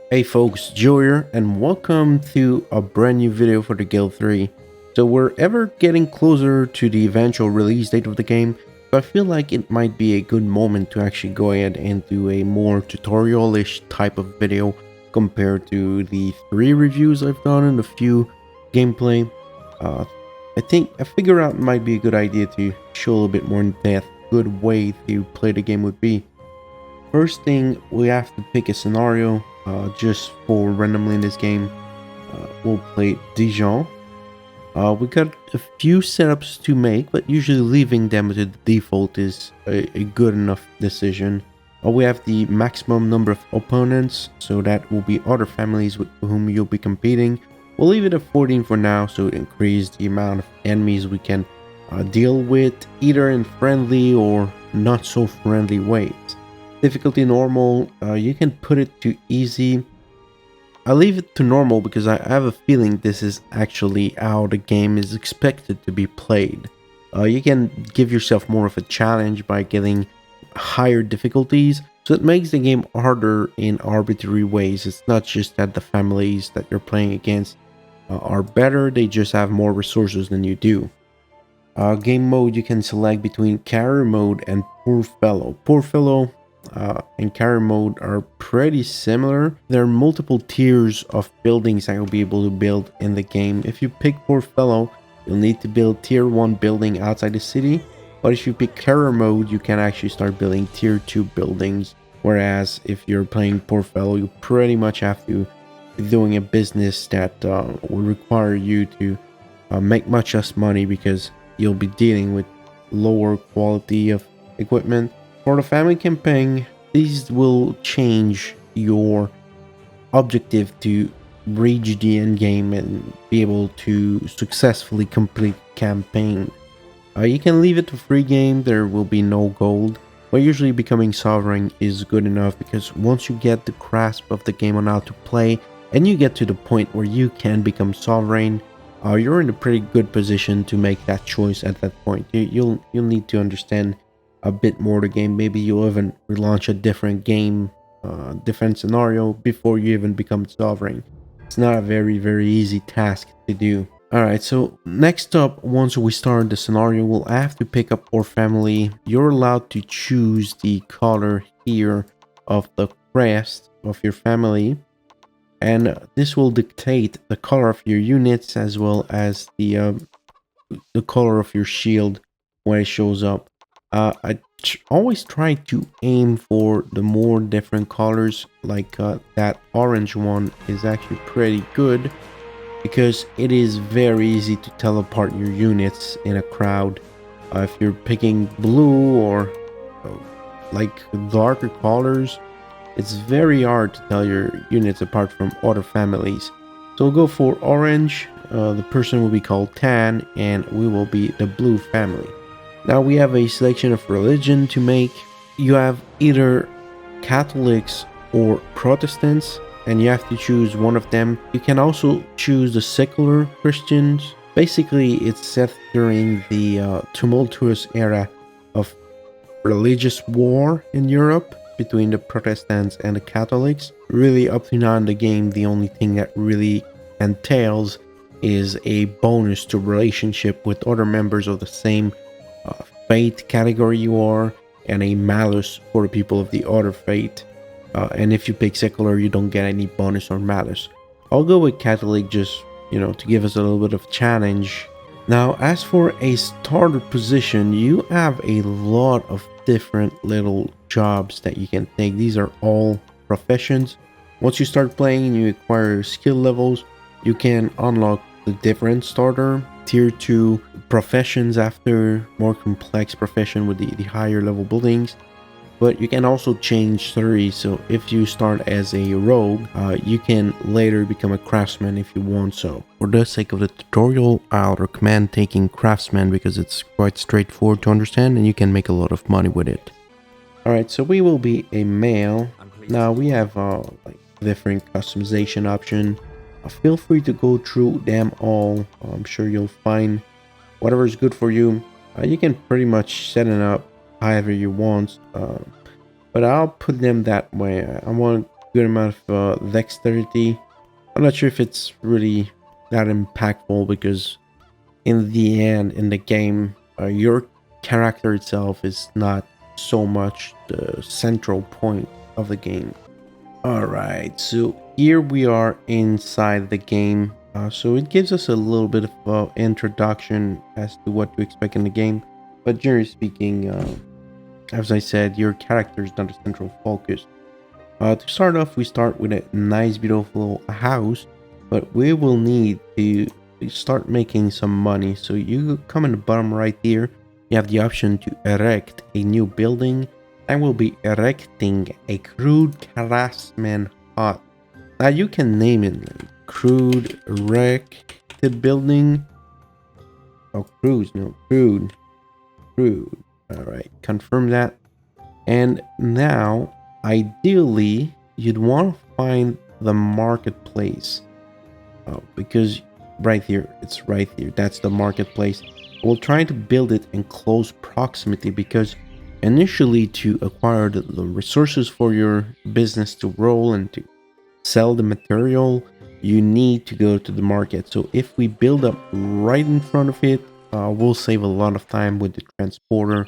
Hey folks, Joe here, and welcome to a brand new video for the Guild 3. So we're ever getting closer to the eventual release date of the game, so I feel like it might be a good moment to actually go ahead and do a more tutorial-ish type of video compared to the 3 reviews I've done and a few gameplay. Uh, I figure out it might be a good idea to show a little bit more in depth, good way to play the game would be. First thing, we have to pick a scenario just for randomly in this game. We'll play Dijon. We got a few setups to make, but usually leaving them to the default is a good enough decision. We have the maximum number of opponents, so that will be other families with whom you'll be competing. We'll leave it at 14 for now, so it increase the amount of enemies we can deal with, either in friendly or not so friendly ways. Difficulty normal, you can put it to easy. I leave it to normal because I have a feeling this is actually how the game is expected to be played. You can give yourself more of a challenge by getting higher difficulties, so it makes the game harder in arbitrary ways. It's not just that the families that you're playing against are better, they just have more resources than you do. Game mode, you can select between carrier mode and poor fellow. Poor fellow and carrier mode are pretty similar. There are multiple tiers of buildings that you'll be able to build in the game. If you pick poor fellow, you'll need to build tier 1 building outside the city, but if you pick carrier mode, you can actually start building tier 2 buildings. Whereas if you're playing poor fellow, you pretty much have to be doing a business that will require you to make much less money because you'll be dealing with lower quality of equipment. For the family campaign, these will change your objective to reach the end game and be able to successfully complete campaign. You can leave it to free game, there will be no gold, but usually becoming sovereign is good enough because once you get the grasp of the game on how to play and you get to the point where you can become sovereign, you're in a pretty good position to make that choice at that point. You'll need to understand a bit more the game. Maybe you'll even relaunch a different game, different scenario before you even become sovereign. It's not a very easy task to do. Alright, so next up, once we start the scenario, we'll have to pick up our family. You're allowed to choose the color here of the crest of your family, and this will dictate the color of your units as well as the color of your shield when it shows up. I always try to aim for the more different colors, like that orange one is actually pretty good because it is very easy to tell apart your units in a crowd. If you're picking blue or uh, like darker colors, it's very hard to tell your units apart from other families. So we'll go for orange, the person will be called Tan, and we will be the blue family. Now we have a selection of religion to make. You have either Catholics or Protestants, and you have to choose one of them. You can also choose the secular Christians. Basically, it's set during the tumultuous era of religious war in Europe between the Protestants and the Catholics. Really, up to now in the game, the only thing that really entails is a bonus to relationship with other members of the same faith category you are, and a malus for the people of the other faith. And if you pick secular, you don't get any bonus or malus. I'll go with Catholic just, to give us a little bit of challenge. Now, as for a starter position, you have a lot of different little jobs that you can take. These are all professions. Once you start playing and you acquire skill levels, you can unlock the different starter tier 2 professions after more complex profession with the higher level buildings. But you can also change 3, so if you start as a rogue, you can later become a craftsman if you want so. For the sake of the tutorial, I'll recommend taking craftsman because it's quite straightforward to understand and you can make a lot of money with it. Alright, so we will be a male. Now we have like different customization option. Feel free to go through them all. I'm sure you'll find whatever is good for you. You can pretty much set it up however you want, but I'll put them that way. I want good amount of dexterity. I'm not sure if it's really that impactful because in the end, in the game, your character itself is not so much the central point of the game. All right, so here we are inside the game. So it gives us a little bit of introduction as to what to expect in the game. But generally speaking, as I said, your character is not a central focus. To start off, we start with a nice, beautiful house, but we will need to start making some money. So you come in the bottom right here, you have the option to erect a new building. I will be erecting a crude craftsman hut. Now you can name it like crude erected building. Oh, crude, no, crude. All right, confirm that. And now, ideally, you'd want to find the marketplace because right here, it's right here. That's the marketplace. We'll try to build it in close proximity because initially to acquire the resources for your business to roll and to sell the material, you need to go to the market. So if we build up right in front of it, we'll save a lot of time with the transporter,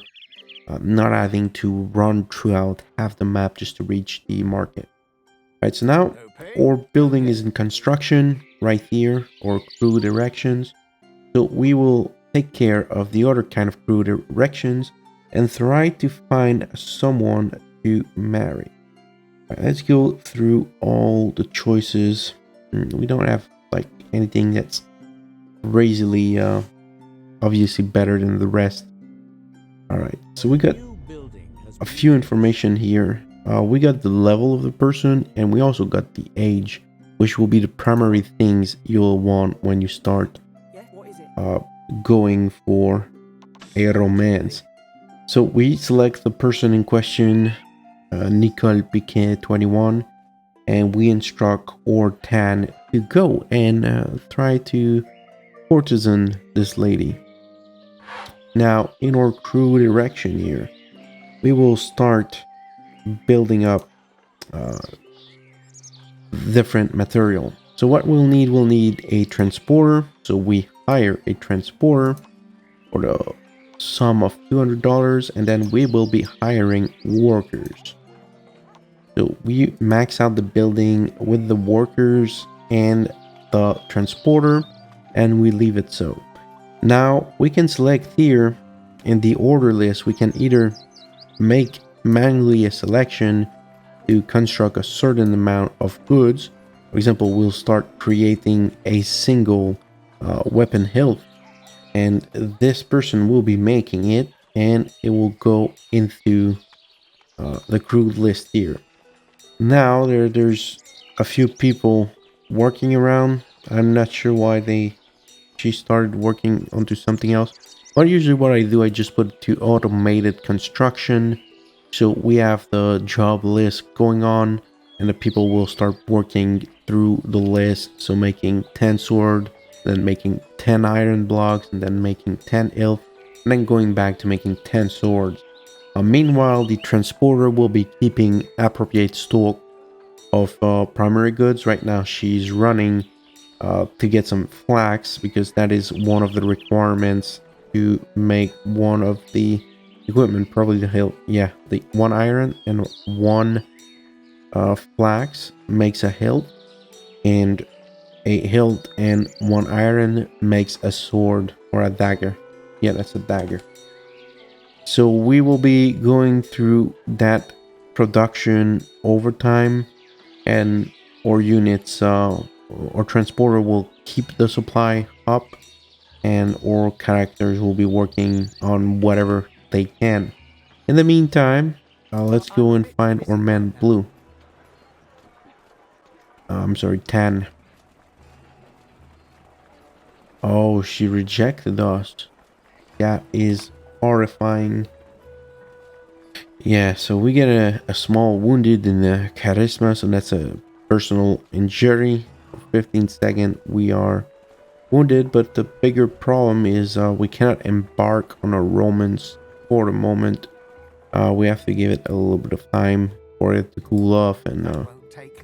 not having to run throughout half the map just to reach the market. Right, so now our building is in construction right here, or crude erections. So we will take care of the other kind of crude erections and try to find someone to marry. Right, let's go through all the choices. We don't have like anything that's crazily obviously better than the rest. All right, so we got a few information here. We got the level of the person, and we also got the age, which will be the primary things you'll want when you start going for a romance. So we select the person in question, Nicole Piquet 21, and we instruct Ortan to go and try to courtesan this lady. Now, in our crude erection here, we will start building up different material. So what we'll need a transporter. So we hire a transporter for the sum of $200, and then we will be hiring workers. So we max out the building with the workers and the transporter, and we leave it so. Now we can select here in the order list. We can either make manually a selection to construct a certain amount of goods. For example, we'll start creating a single weapon hilt, and this person will be making it, and it will go into the crude list here. Now there's a few people working around. I'm not sure why she started working onto something else, but usually what I do, I just put it to automated construction. So we have the job list going on, and the people will start working through the list. So making 10 sword, then making 10 iron blocks, and then making 10 ilk, and then going back to making 10 swords. Meanwhile, the transporter will be keeping appropriate stock of primary goods. Right now, she's running to get some flax because that is one of the requirements to make one of the equipment, probably the hilt. Yeah, the one iron and one flax makes a hilt, and a hilt and one iron makes a sword or a dagger. Yeah, that's a dagger. So we will be going through that production over time, and our units or transporter will keep the supply up, and our characters will be working on whatever they can. In the meantime, let's go and find our man Blue. I'm sorry, Tan. Oh, she rejected us. That is horrifying. Yeah, so we get a small wounded in the charisma, so that's a personal injury. For 15 seconds, we are wounded, but the bigger problem is we cannot embark on a romance for the moment. We have to give it a little bit of time for it to cool off, and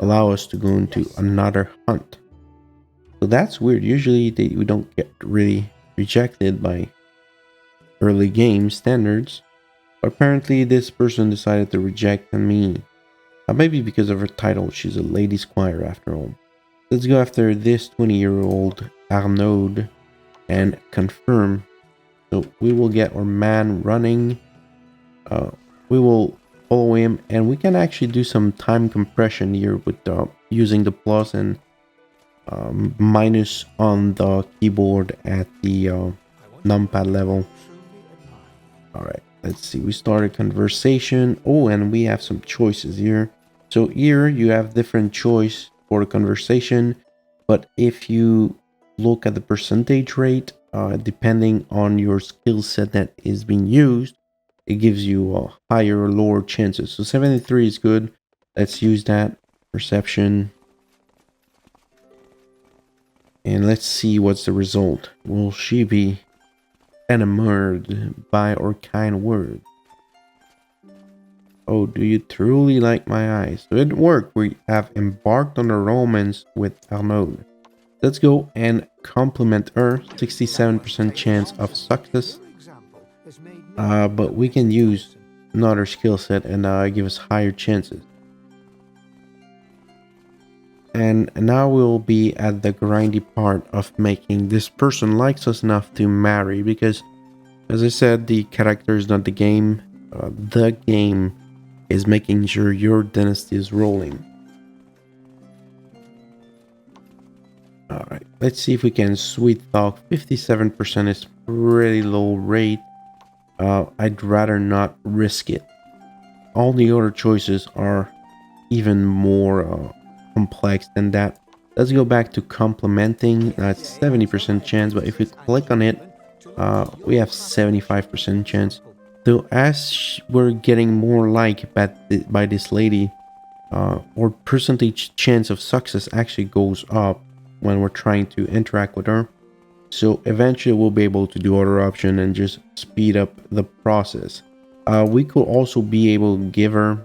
allow us to go into another hunt. So that's weird. Usually we don't get really rejected by early game standards. But apparently this person decided to reject me. Maybe because of her title, she's a lady squire after all. Let's go after this 20-year-old Arnaud and confirm. So we will get our man running. We will follow him, and we can actually do some time compression here with using the plus and minus on the keyboard at the numpad level. All right, let's see. We started conversation. Oh, and we have some choices here. So here you have different choice for the conversation, but if you look at the percentage rate, depending on your skill set that is being used, it gives you higher or lower chances. So 73 is good. Let's use that. Perception. And let's see what's the result. Will she be enamored by our kind word? Oh, do you truly like my eyes? So it worked. We have embarked on a romance with Arnaud. Let's go and compliment her. 67% chance of success. But we can use another skill set and give us higher chances. And now we'll be at the grindy part of making this person likes us enough to marry, because as I said, the character is not the game. The game is making sure your dynasty is rolling. Alright, let's see if we can sweet talk. 57% is pretty low rate. I'd rather not risk it. All the other choices are even more complex than that. Let's go back to complimenting. It's 70% chance, but if we click on it, we have 75% chance. So as we're getting more like by this lady, our percentage chance of success actually goes up when we're trying to interact with her. So eventually we'll be able to do other option and just speed up the process. We could also be able to give her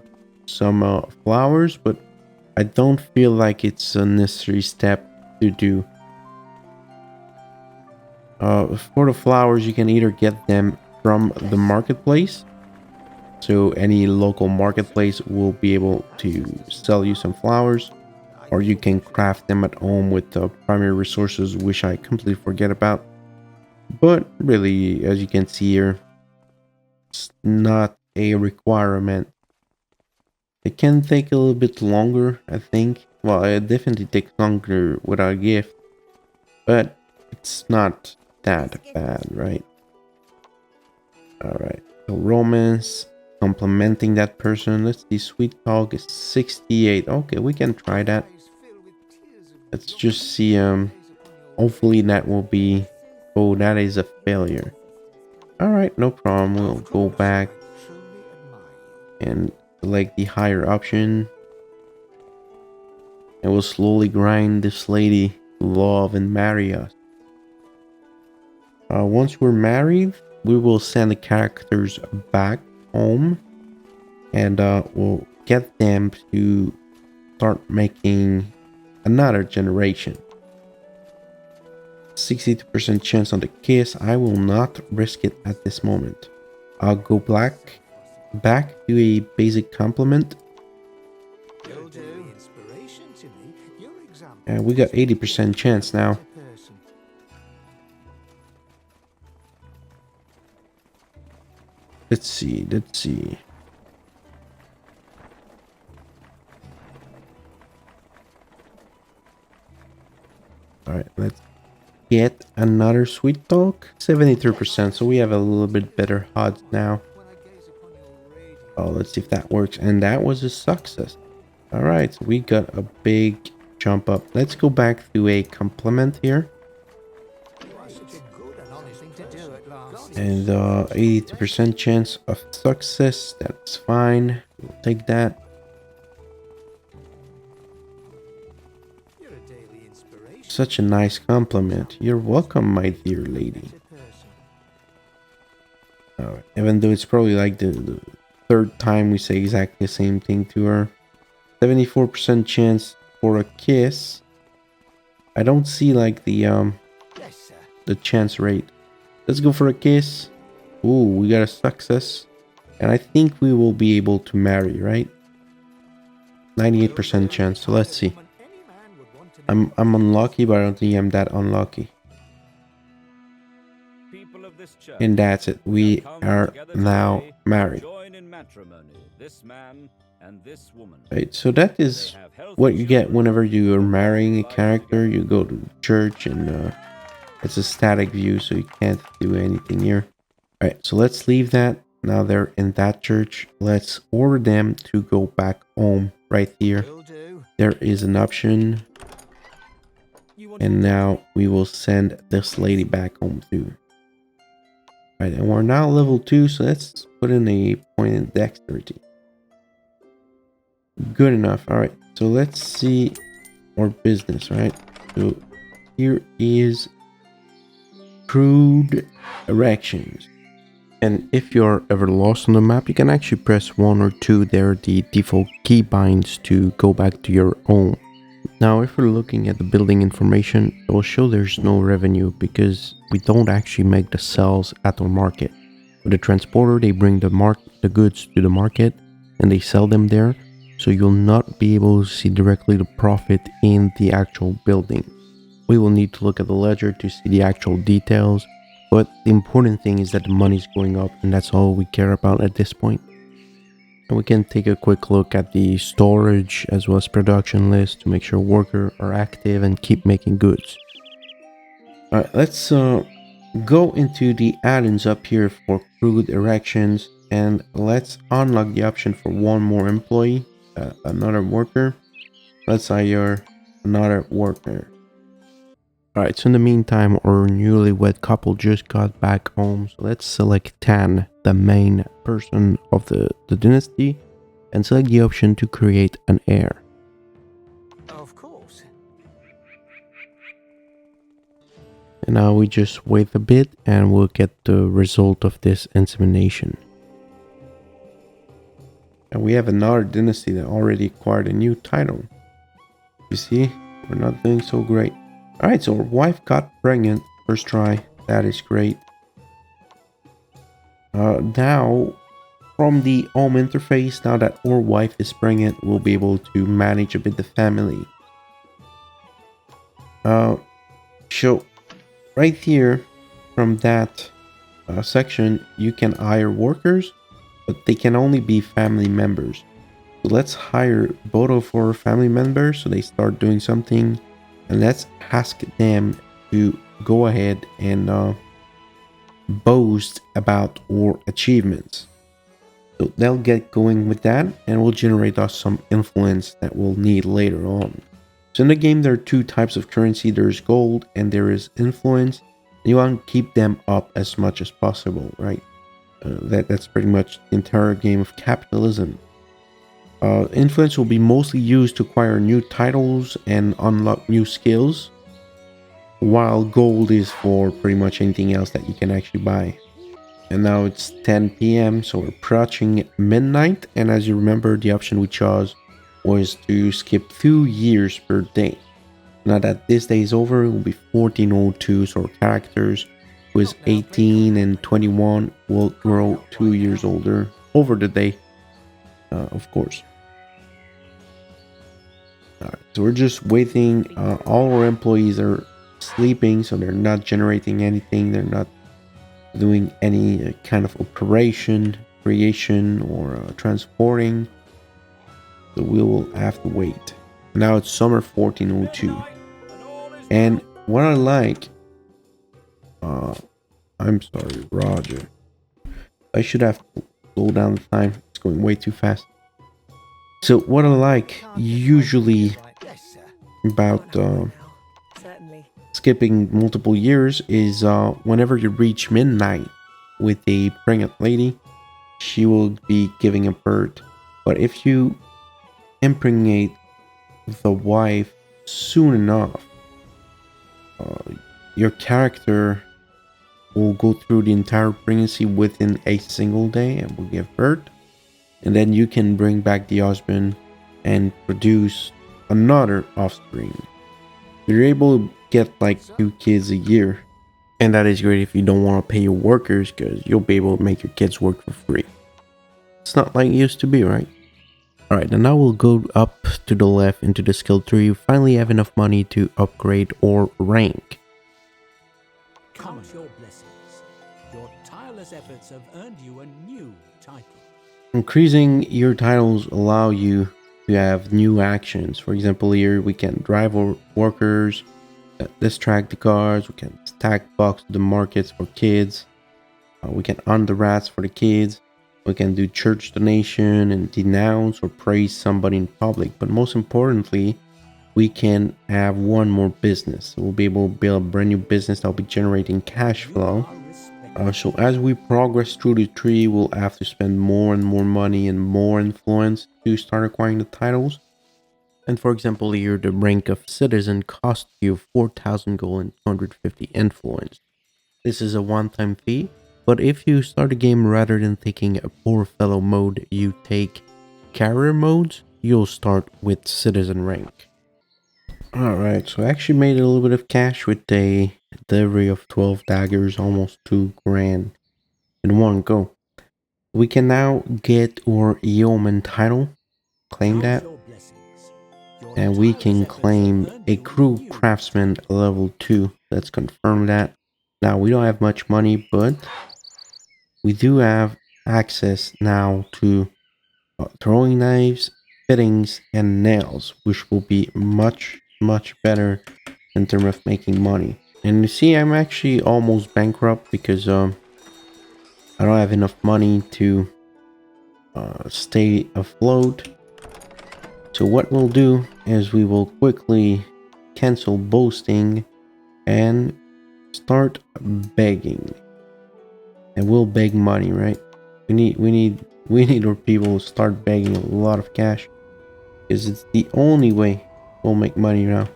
some flowers, but I don't feel like it's a necessary step to do. For the flowers, you can either get them from the marketplace. So any local marketplace will be able to sell you some flowers, or you can craft them at home with the primary resources, which I completely forget about. But really, as you can see here, it's not a requirement. It can take a little bit longer, I think. Well, it definitely takes longer without a gift, but it's not that bad, right? Alright, so romance, complimenting that person. Let's see, sweet talk is 68. Okay, we can try that. Let's just see, hopefully that will be... Oh, that is a failure. Alright, no problem. We'll go back and select the higher option. And we'll slowly grind this lady to love and marry us. Once we're married, we will send the characters back home. And we'll get them to start making another generation. 62% chance on the kiss. I will not risk it at this moment. I'll go back to a basic compliment. And we got 80% chance now. Let's see. Alright, let's get another sweet talk. 73%, so we have a little bit better odds now. Oh, let's see if that works. And that was a success. Alright, so we got a big jump up. Let's go back to a compliment here. And 82% chance of success. That's fine. We'll take that. Such a nice compliment. You're welcome, my dear lady. Even though it's probably like the third time we say exactly the same thing to her. 74% chance for a kiss. I don't see like the chance rate. Let's go for a kiss. Ooh, we got a success. And I think we will be able to marry, right? 98% chance. So let's see. I'm unlucky, but I don't think I'm that unlucky. And that's it. We are now married. Right, so that is what you get whenever you are marrying a character. You go to church and it's a static view, so you can't do anything here. Alright, so let's leave that. Now they're in that church. Let's order them to go back home right here. There is an option. And now we will send this lady back home too. Right, and we're now level 2, so let's put in a point in dexterity. Good enough. Alright, so let's see our business, right? So here is crude erections. And if you're ever lost on the map, you can actually press 1 or 2 there, the default keybinds, to go back to your home. Now, if we're looking at the building information, it will show there's no revenue because we don't actually make the sales at our market. With the transporter, they bring the goods to the market and they sell them there. So you'll not be able to see directly the profit in the actual building. We will need to look at the ledger to see the actual details. But the important thing is that the money's going up, and that's all we care about at this point. And we can take a quick look at the storage as well as production list to make sure workers are active and keep making goods. Alright, let's go into the add-ins up here for crude erections, and let's unlock the option for one more employee, another worker. Let's hire another worker. Alright, so in the meantime, our newlywed couple just got back home. So let's select Tan, the main person of the dynasty, and select the option to create an heir. Of course. And now we just wait a bit and we'll get the result of this insemination. And we have another dynasty that already acquired a new title. You see, we're not doing so great. Alright, so our wife got pregnant first try. That is great. Now, from the home interface, now that our wife is pregnant, we'll be able to manage a bit the family. So, right here, from that section, you can hire workers, but they can only be family members. So let's hire both of our family members so they start doing something. And let's ask them to go ahead and boast about our achievements. So they'll get going with that and will generate us some influence that we'll need later on. So in the game, there are two types of currency. There's gold and there is influence. You want to keep them up as much as possible, right? That's pretty much the entire game of capitalism. Influence will be mostly used to acquire new titles and unlock new skills, while gold is for pretty much anything else that you can actually buy. And now it's 10 p.m. so we're approaching midnight, and as you remember, the option we chose was to skip 2 years per day. Now that this day is over, it will be 1402, so our characters who is 18 and 21 will grow 2 years older over the day, of course. Alright, so we're just waiting. All our employees are sleeping, so they're not generating anything. They're not doing any kind of operation, creation, or transporting. So we will have to wait. Now it's summer 1402. And what I like... I'm sorry, Roger. I should have slowed down the time. It's going way too fast. So what I like usually about skipping multiple years is whenever you reach midnight with a pregnant lady, she will be giving a birth. But if you impregnate the wife soon enough, your character will go through the entire pregnancy within a single day and will give birth. And then you can bring back the husband and produce another offspring. You're able to get like 2 kids a year. And that is great if you don't want to pay your workers, because you'll be able to make your kids work for free. It's not like it used to be, right? Alright, and now we'll go up to the left into the skill tree. You finally have enough money to upgrade or rank. Count your blessings. Your tireless efforts have earned you a new title. Increasing your titles allow you to have new actions. For example, here we can drive our workers, distract the cars, we can stack blocks to the markets for kids, we can hunt the rats for the kids, we can do church donation and denounce or praise somebody in public. But most importantly, we can have one more business. We'll be able to build a brand new business that'll be generating cash flow. So as we progress through the tree, we'll have to spend more and more money and more influence to start acquiring the titles. And for example, here the rank of citizen costs you 4,000 gold and 250 influence. This is a one-time fee, but if you start the game rather than taking a poor fellow mode, you take carrier modes, you'll start with citizen rank. Alright, so I actually made a little bit of cash with a delivery of 12 daggers, almost 2 grand in one go. We can now get our yeoman title, claim that, and we can claim a crew craftsman level 2. Let's confirm that. Now we don't have much money, but we do have access now to throwing knives, fittings, and nails, which will be much better in terms of making money. And you see, I'm actually almost bankrupt because I don't have enough money to stay afloat. So what we'll do is we will quickly cancel boasting and start begging. And we'll beg money, right? We need our people to start begging a lot of cash, because it's the only way we'll make money now.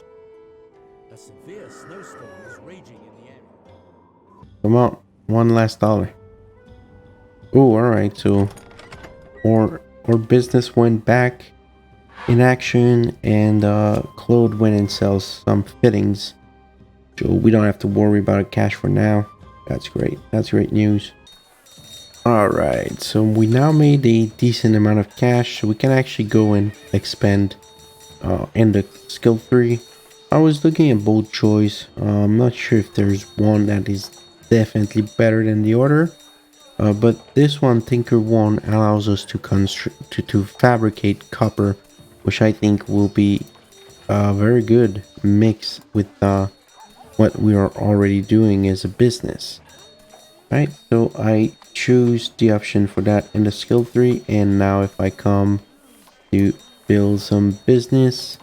A severe snowstorm is raging in the area. Come on, one last dollar. Oh, all right. So our business went back in action, and Claude went and sells some fittings, so we don't have to worry about cash for now. That's great. That's great news. All right, so we now made a decent amount of cash, so we can actually go and expand in the skill tree. I was looking at both choice. I'm not sure if there's one that is definitely better than the other, but this one, Tinker 1, allows us to fabricate copper, which I think will be a very good mix with what we are already doing as a business. Right, so I choose the option for that in the skill tree, and now if I come to build some business,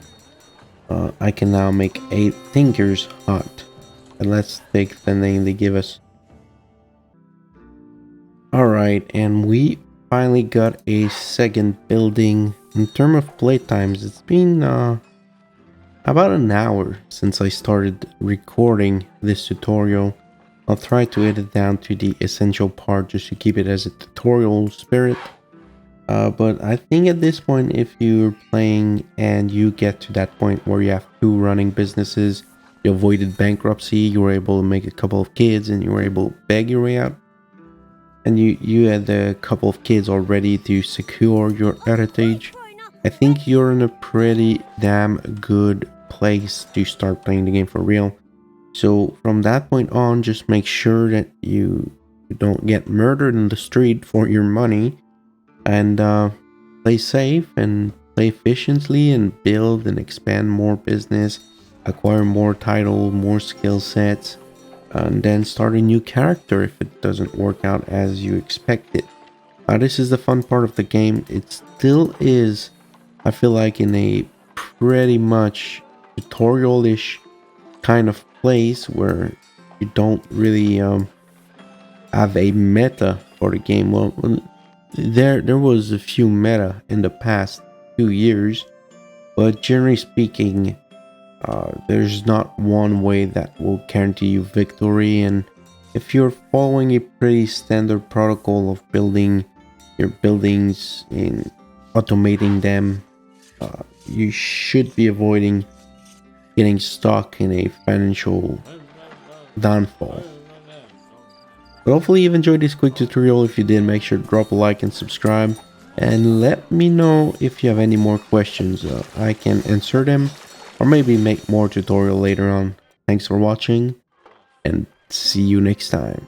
I can now make a Tinker's Hut. And let's take the name they give us. Alright, and we finally got a second building. In terms of playtimes, it's been about an hour since I started recording this tutorial. I'll try to edit down to the essential part just to keep it as a tutorial spirit. But I think at this point, if you're playing and you get to that point where you have 2 running businesses, you avoided bankruptcy, you were able to make a couple of kids, and you were able to beg your way out, and you had a couple of kids already to secure your heritage, I think you're in a pretty damn good place to start playing the game for real. So from that point on, just make sure that you don't get murdered in the street for your money, and play safe and play efficiently and build and expand more business, acquire more title, more skill sets, and then start a new character if it doesn't work out as you expected. This is the fun part of the game. It still is, I feel like, in a pretty much tutorial-ish kind of place where you don't really have a meta for the game. Well, there was a few meta in the past 2 years, but generally speaking, there's not one way that will guarantee you victory. And if you're following a pretty standard protocol of building your buildings and automating them, you should be avoiding getting stuck in a financial downfall. But hopefully you've enjoyed this quick tutorial. If you did, make sure to drop a like and subscribe. And let me know if you have any more questions. I can answer them or maybe make more tutorial later on. Thanks for watching and see you next time.